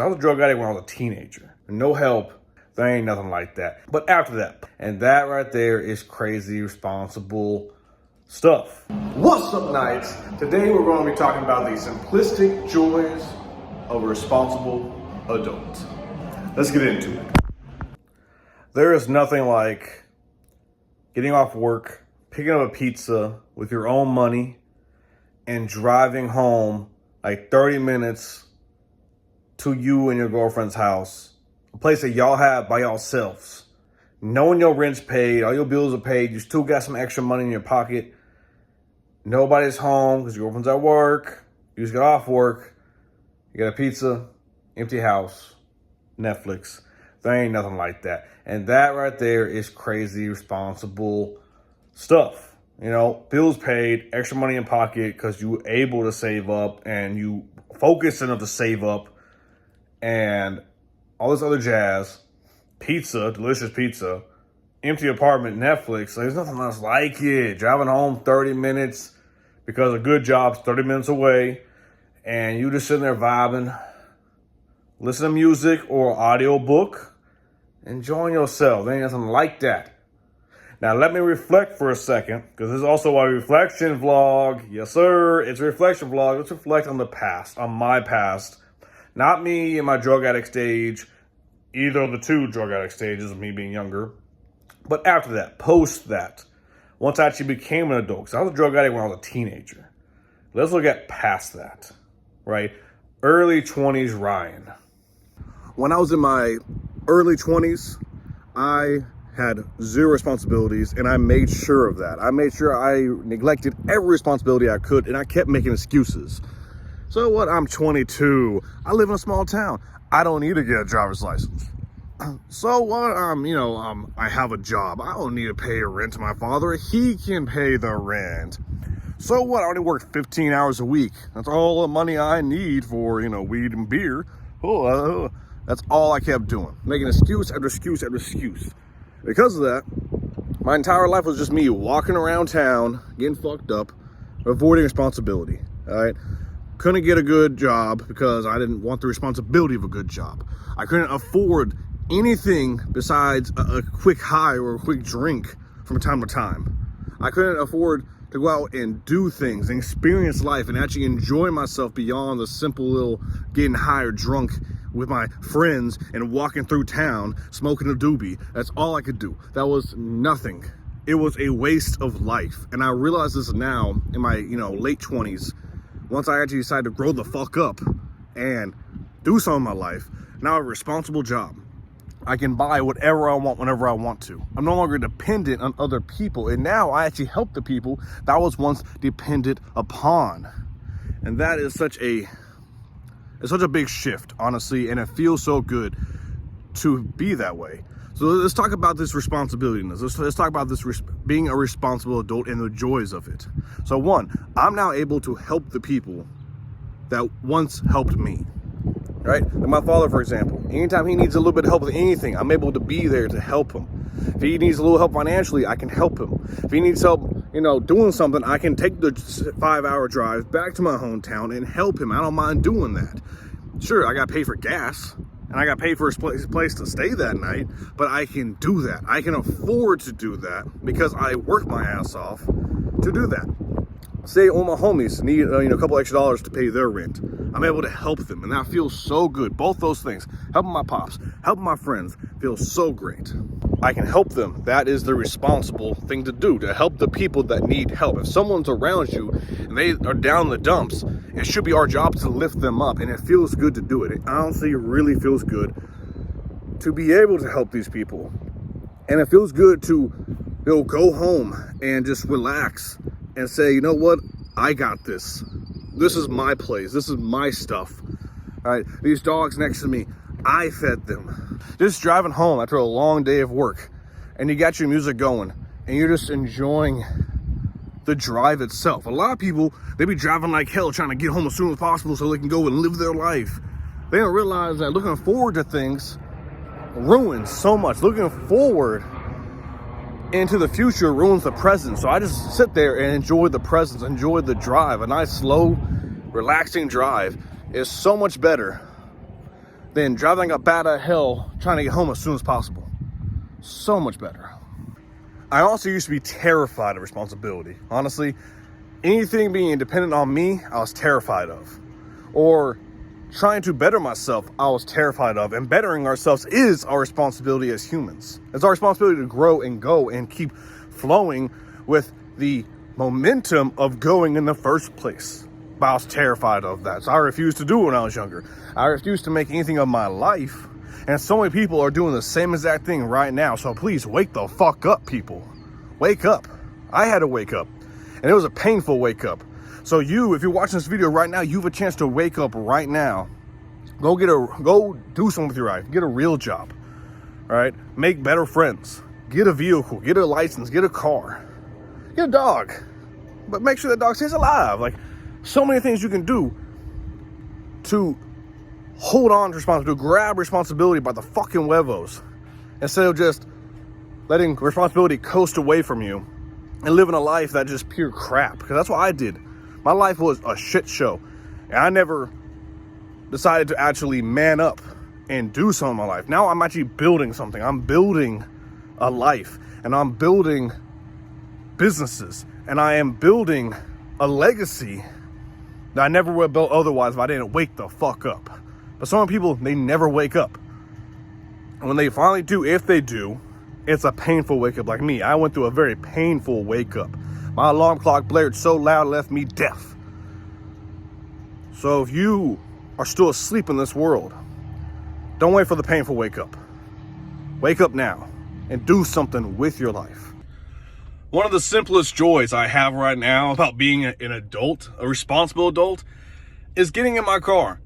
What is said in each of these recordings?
I was a drug addict when I was a teenager. No help. There ain't nothing like that. But after that, and that right there is crazy responsible stuff. What's up, Knights? Today we're going to be talking about the simplistic joys of a responsible adult. Let's get into it. There is nothing like getting off work, picking up a pizza with your own money, and driving home like 30 minutes to you and your girlfriend's house, a place that y'all have by yourselves, knowing your rent's paid, all your bills are paid, you still got some extra money in your pocket, nobody's home because your girlfriend's at work, you just got off work, you got a pizza, empty house, Netflix. There ain't nothing like that. And that right there is crazy responsible stuff. You know, bills paid, extra money in pocket because you were able to save up and you focused enough to save up, and all this other jazz, pizza, delicious pizza, empty apartment, Netflix. There's nothing else like it. Driving home 30 minutes because a good job's 30 minutes away, and you just sitting there vibing, listening to music or audio book, enjoying yourself. There ain't nothing like that. Now, let me reflect for a second, because this is also a reflection vlog. Yes, sir. It's a reflection vlog. Let's reflect on the past, on my past. Not me in my drug addict stage, either of the two drug addict stages of me being younger. But after that, post that, once I actually became an adult, because I was a drug addict when I was a teenager. Let's look at past that, right? Early 20s Ryan. When I was in my early 20s, I had zero responsibilities, and I made sure of that. I made sure I neglected every responsibility I could, and I kept making excuses. So what? I'm 22. I live in a small town. I don't need to get a driver's license. So what? I have a job. I don't need to pay rent to my father. He can pay the rent. So what? I only work 15 hours a week. That's all the money I need for, weed and beer. That's all I kept doing. Making excuse after excuse after excuse. Because of that, my entire life was just me walking around town, getting fucked up, avoiding responsibility. All right? Couldn't get a good job because I didn't want the responsibility of a good job. I couldn't afford anything besides a quick high or a quick drink from time to time. I couldn't afford to go out and do things and experience life and actually enjoy myself beyond the simple little getting high or drunk with my friends and walking through town smoking a doobie. That's all I could do. That was nothing. It was a waste of life. And I realize this now in my late 20s. Once I actually decided to grow the fuck up and do something in my life, now I have a responsible job. I can buy whatever I want whenever I want to. I'm no longer dependent on other people. And now I actually help the people that I was once dependent upon. And that is such a big shift, honestly. And it feels so good to be that way. So let's talk about this responsibility. Let's talk about this being a responsible adult and the joys of it. So one, I'm now able to help the people that once helped me, right? Like my father, for example. Anytime he needs a little bit of help with anything, I'm able to be there to help him. If he needs a little help financially, I can help him. If he needs help, doing something, I can take the 5-hour drive back to my hometown and help him. I don't mind doing that. Sure, I got to pay for gas. And I got paid for a place to stay that night, but I can do that. I can afford to do that because I work my ass off to do that. Say all my homies need a couple extra dollars to pay their rent. I'm able to help them, and that feels so good. Both those things, helping my pops, helping my friends, feels so great. I can help them. That is the responsible thing to do, to help the people that need help. If someone's around you and they are down in the dumps, it should be our job to lift them up, and it feels good to do it. It honestly really feels good to be able to help these people. And it feels good to go home and just relax and say, you know what? I got this. This is my place. This is my stuff. All right, these dogs next to me, I fed them. Just driving home after a long day of work, and you got your music going, and you're just enjoying the drive itself. A lot of people, they be driving like hell trying to get home as soon as possible so they can go and live their life. They don't realize that looking forward to things ruins so much. Looking forward into the future ruins the present. So I just sit there and enjoy the present, enjoy the drive. A nice, slow, relaxing drive is so much better than driving a bat out of hell trying to get home as soon as possible. So much better. I also used to be terrified of responsibility. Honestly, anything being dependent on me, I was terrified of. Or trying to better myself, I was terrified of. And bettering ourselves is our responsibility as humans. It's our responsibility to grow and go and keep flowing with the momentum of going in the first place. But I was terrified of that. So I refused to do it when I was younger. I refused to make anything of my life. And so many people are doing the same exact thing right now. So please wake the fuck up, people. Wake up. I had to wake up. And it was a painful wake up. So if you're watching this video right now, you have a chance to wake up right now. Go do something with your life. Get a real job. All right? Make better friends. Get a vehicle. Get a license. Get a car. Get a dog. But make sure that dog stays alive. Like, so many things you can do to hold on to responsibility, to grab responsibility by the fucking huevos, instead of just letting responsibility coast away from you and living a life that's just pure crap. Because that's what I did. My life was a shit show. And I never decided to actually man up and do something in my life. Now I'm actually building something. I'm building a life. And I'm building businesses. And I am building a legacy that I never would have built otherwise if I didn't wake the fuck up. But some people, they never wake up. And when they finally do, if they do, it's a painful wake up. Like me, I went through a very painful wake up. My alarm clock blared so loud it left me deaf. So if you are still asleep in this world, don't wait for the painful wake up. Wake up now and do something with your life. One of the simplest joys I have right now about being an adult, a responsible adult, is getting in my car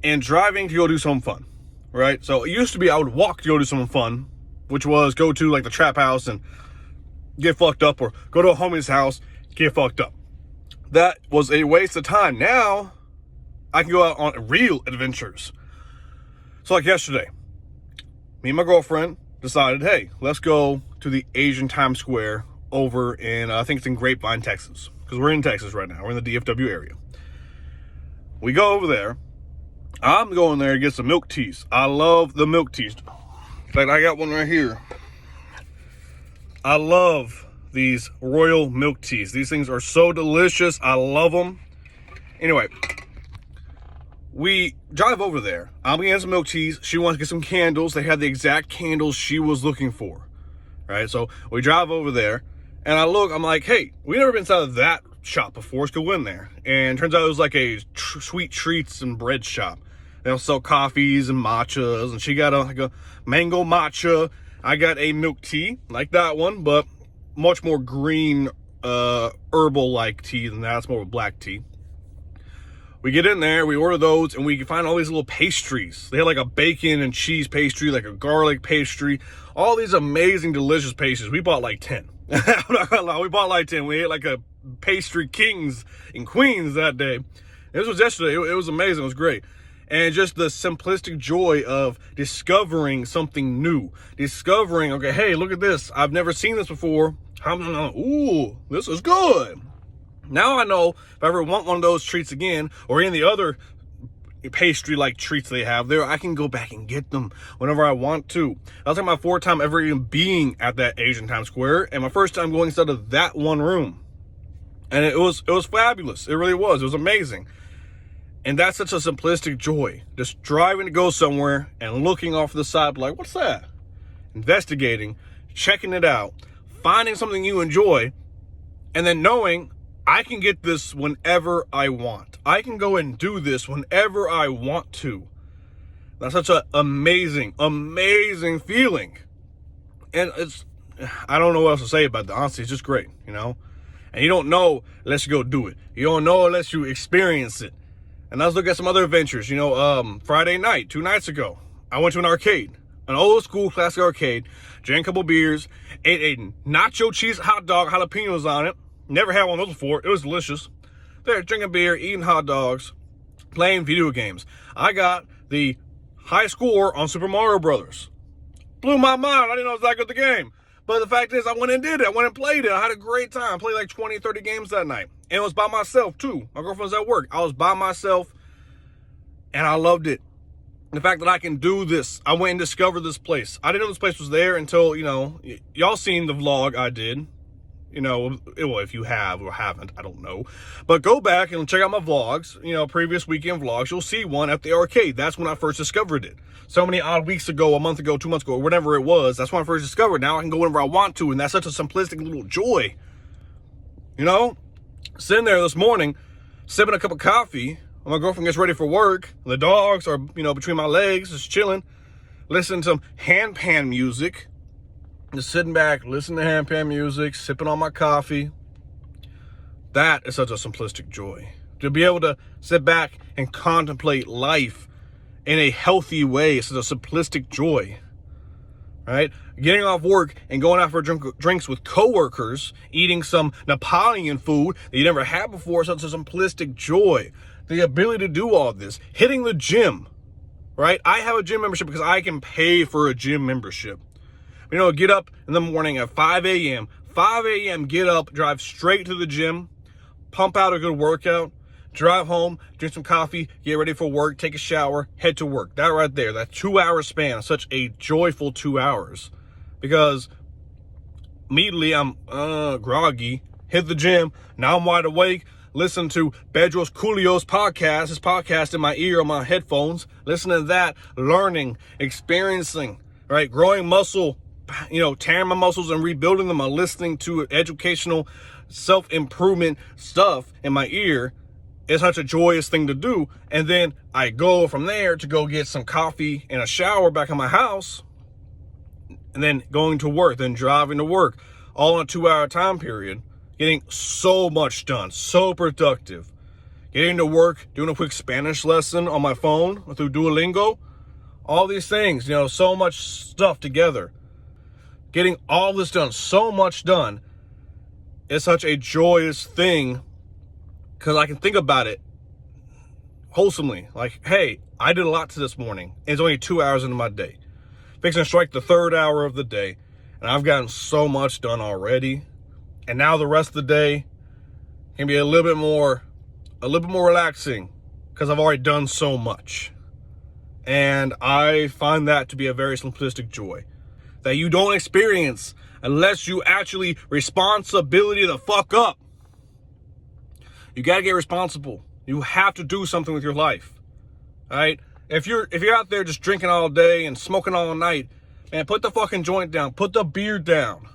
and driving to go do something fun, right? So it used to be I would walk to go do something fun, which was go to like the trap house and get fucked up, or go to a homie's house, get fucked up. That was a waste of time. Now I can go out on real adventures. So like yesterday, me and my girlfriend decided, hey, let's go to the Asian Times Square over in, I think it's in Grapevine, Texas, because we're in Texas right now. We're in the DFW area. We go over there. I'm going there to get some milk teas. I love the milk teas. In fact, I got one right here. I love these royal milk teas. These things are so delicious. I love them. Anyway, we drive over there. I'm gonna get some milk teas. She wants to get some candles. They had the exact candles she was looking for. Right? So we drive over there. And I look, I'm like, hey, we've never been inside of that shop before. Let's go in there. And turns out it was like a sweet treats and bread shop. They'll sell coffees and matchas. And she got a mango matcha. I got a milk tea, like that one, but much more green, herbal-like tea than that. It's more of a black tea. We get in there, we order those, and we find all these little pastries. They had like a bacon and cheese pastry, like a garlic pastry. All these amazing, delicious pastries. We bought like 10. I'm not gonna lie, we bought like 10. We ate like a pastry kings and queens that day. This was yesterday. It was amazing. It was great. And just the simplistic joy of discovering something new. Discovering, okay, hey, look at this. I've never seen this before. Ooh, this is good. Now I know if I ever want one of those treats again, or any of the other pastry-like treats they have there, I can go back and get them whenever I want to. That was like my fourth time ever even being at that Asian Times Square, and my first time going inside of that one room. And it was fabulous. It really was. It was amazing. And that's such a simplistic joy. Just driving to go somewhere and looking off the side, like, what's that? Investigating, checking it out, finding something you enjoy, and then knowing I can get this whenever I want. I can go and do this whenever I want to. That's such an amazing, amazing feeling. And I don't know what else to say about that. Honestly, it's just great, you know? And you don't know unless you go do it. You don't know unless you experience it. And let's look at some other adventures. You know, Friday night, 2 nights ago, I went to an arcade. An old school classic arcade. Drank a couple beers. Ate a nacho cheese hot dog, jalapenos on it. Never had one of those before. It was delicious. There, drinking beer, eating hot dogs, playing video games. I got the high score on Super Mario Brothers. Blew my mind. I didn't know it was that good the game. But the fact is, I went and did it. I went and played it. I had a great time. I played like 20, 30 games that night. And it was by myself, too. My girlfriend was at work. I was by myself, and I loved it. The fact that I can do this. I went and discovered this place. I didn't know this place was there until, y'all seen the vlog I did. Well, if you have or haven't, I don't know. But go back and check out my vlogs, previous weekend vlogs. You'll see one at the arcade. That's when I first discovered it. So many odd weeks ago, a month ago, 2 months ago, or whatever it was. That's when I first discovered it. Now I can go whenever I want to. And that's such a simplistic little joy. Sitting there this morning, sipping a cup of coffee. My girlfriend gets ready for work. The dogs are, between my legs, just chilling, listening to some handpan music. Just sitting back, listening to handpan music, sipping on my coffee. That is such a simplistic joy. To be able to sit back and contemplate life in a healthy way is such a simplistic joy. Right? Getting off work and going out for drinks with coworkers, eating some Napoleon food that you never had before is such a simplistic joy. The ability to do all this. Hitting the gym. Right? I have a gym membership because I can pay for a gym membership. Get up in the morning at 5 a.m. 5 a.m., get up, drive straight to the gym, pump out a good workout, drive home, drink some coffee, get ready for work, take a shower, head to work. That right there, that 2 hour span is such a joyful 2 hours. Because immediately I'm groggy, hit the gym, now I'm wide awake, listen to Bedros Coolio's podcast, his podcast in my ear on my headphones, listening to that, learning, experiencing, right, growing muscle, tearing my muscles and rebuilding them. I'm listening to educational self-improvement stuff in my ear. It's such a joyous thing to do. And then I go from there to go get some coffee and a shower back in my house. And then going to work, then driving to work, all in a 2 hour time period. Getting so much done, so productive. Getting to work, doing a quick Spanish lesson on my phone through Duolingo. All these things, so much stuff together. Getting all this done, so much done, is such a joyous thing because I can think about it wholesomely. Like, hey, I did a lot to this morning. And it's only 2 hours into my day. Fixing to strike the 3rd hour of the day. And I've gotten so much done already. And now the rest of the day can be a little bit more relaxing because I've already done so much. And I find that to be a very simplistic joy that you don't experience unless you actually responsibility the fuck up. You got to get responsible. You have to do something with your life. All right? If you're out there just drinking all day and smoking all night, man, put the fucking joint down. Put the beer down.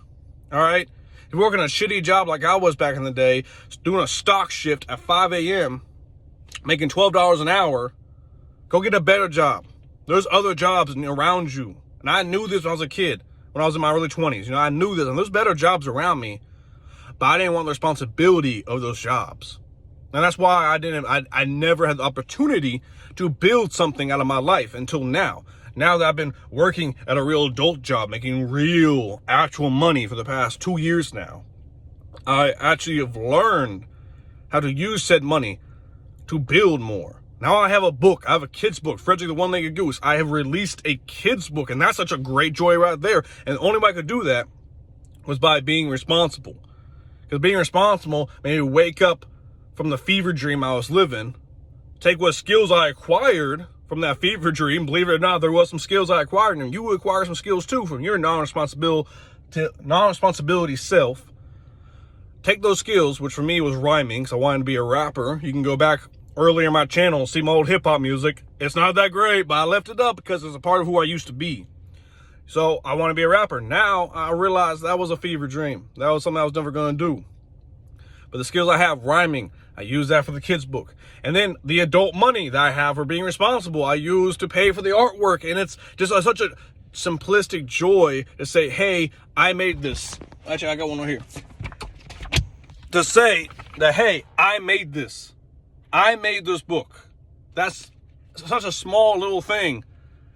All right? If you're working a shitty job like I was back in the day, doing a stock shift at 5 a.m., making $12 an hour, go get a better job. There's other jobs around you. And I knew this when I was a kid, when I was in my early 20s. I knew this. And there's better jobs around me. But I didn't want the responsibility of those jobs. And that's why I never had the opportunity to build something out of my life until now. Now that I've been working at a real adult job, making real, actual money for the past 2 years now, I actually have learned how to use said money to build more. Now I have a book. I have a kid's book, Frederick the One-Legged Goose. I have released a kid's book, and that's such a great joy right there. And the only way I could do that was by being responsible. Because being responsible made me wake up from the fever dream I was living, take what skills I acquired from that fever dream. Believe it or not, there was some skills I acquired, and you will acquire some skills too from your non-responsibility self. Take those skills, which for me was rhyming, because I wanted to be a rapper. You can go back earlier in my channel, see my old hip-hop music. It's not that great, but I left it up because it's a part of who I used to be. So I want to be a rapper. Now I realize that was a fever dream. That was something I was never going to do. But the skills I have, rhyming, I use that for the kids' book. And then the adult money that I have for being responsible, I use to pay for the artwork. And it's just such a simplistic joy to say, hey, I made this. Actually, I got one right here. To say that, hey, I made this. I made this book. That's such a small little thing.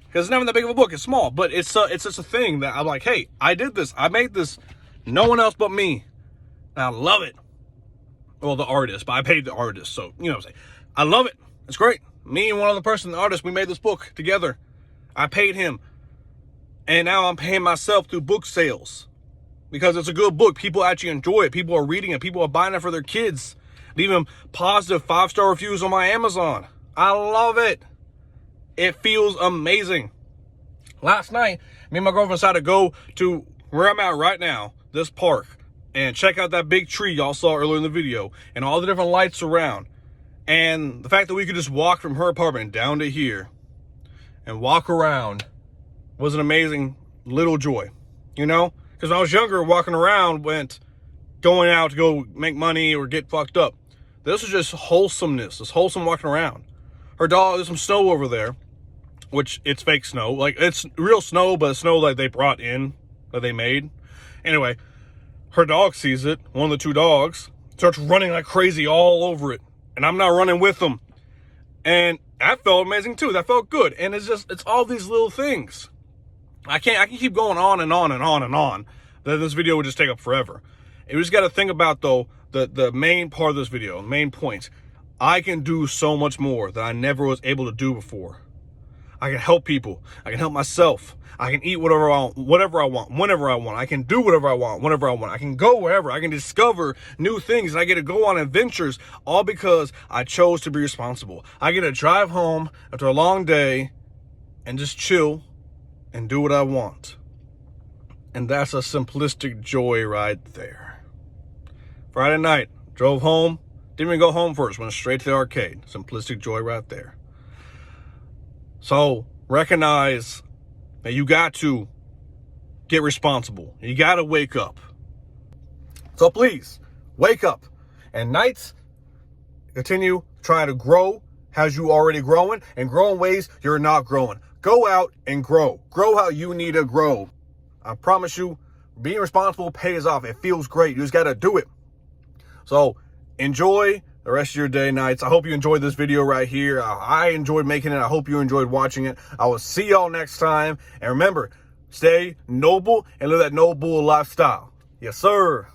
Because it's not even that big of a book. It's small. But it's just a thing that I'm like, hey, I did this. I made this. No one else but me. And I love it. Well, the artist. But I paid the artist. So, you know what I'm saying. I love it. It's great. Me and one other person, the artist, we made this book together. I paid him. And now I'm paying myself through book sales. Because it's a good book. People actually enjoy it. People are reading it. People are buying it for their kids. Leaving positive 5-star reviews on my Amazon. I love it. It feels amazing. Last night, me and my girlfriend decided to go to where I'm at right now, this park, and check out that big tree y'all saw earlier in the video, and all the different lights around. And the fact that we could just walk from her apartment down to here and walk around was an amazing little joy, you know? Because when I was younger, walking around meant going out to go make money or get fucked up. This is just wholesomeness, this wholesome walking around. Her dog, there's some snow over there, which it's fake snow. Like, it's real snow, but snow that they brought in, that they made. Anyway, her dog sees it, one of the two dogs, starts running like crazy all over it. And I'm not running with them. And that felt amazing too. That felt good. And it's all these little things. I can keep going on and on and on and on. Then this video would just take up forever. And we just got to think about, though, the main part of this video, the main point. I can do so much more that I never was able to do before. I can help people. I can help myself. I can eat whatever I want, whenever I want. I can do whatever I want, whenever I want. I can go wherever. I can discover new things. I get to go on adventures, all because I chose to be responsible. I get to drive home after a long day and just chill and do what I want. And that's a simplistic joy right there. Friday night, drove home. Didn't even go home first. Went straight to the arcade. Simplistic joy right there. So recognize that you got to get responsible. You got to wake up. So please, wake up. And nights, continue trying to grow as you already growing, and grow in ways you're not growing. Go out and grow. Grow how you need to grow. I promise you, being responsible pays off. It feels great. You just got to do it. So enjoy the rest of your day, nights. I hope you enjoyed this video right here. I enjoyed making it. I hope you enjoyed watching it. I will see y'all next time. And remember, stay noble and live that noble lifestyle. Yes, sir.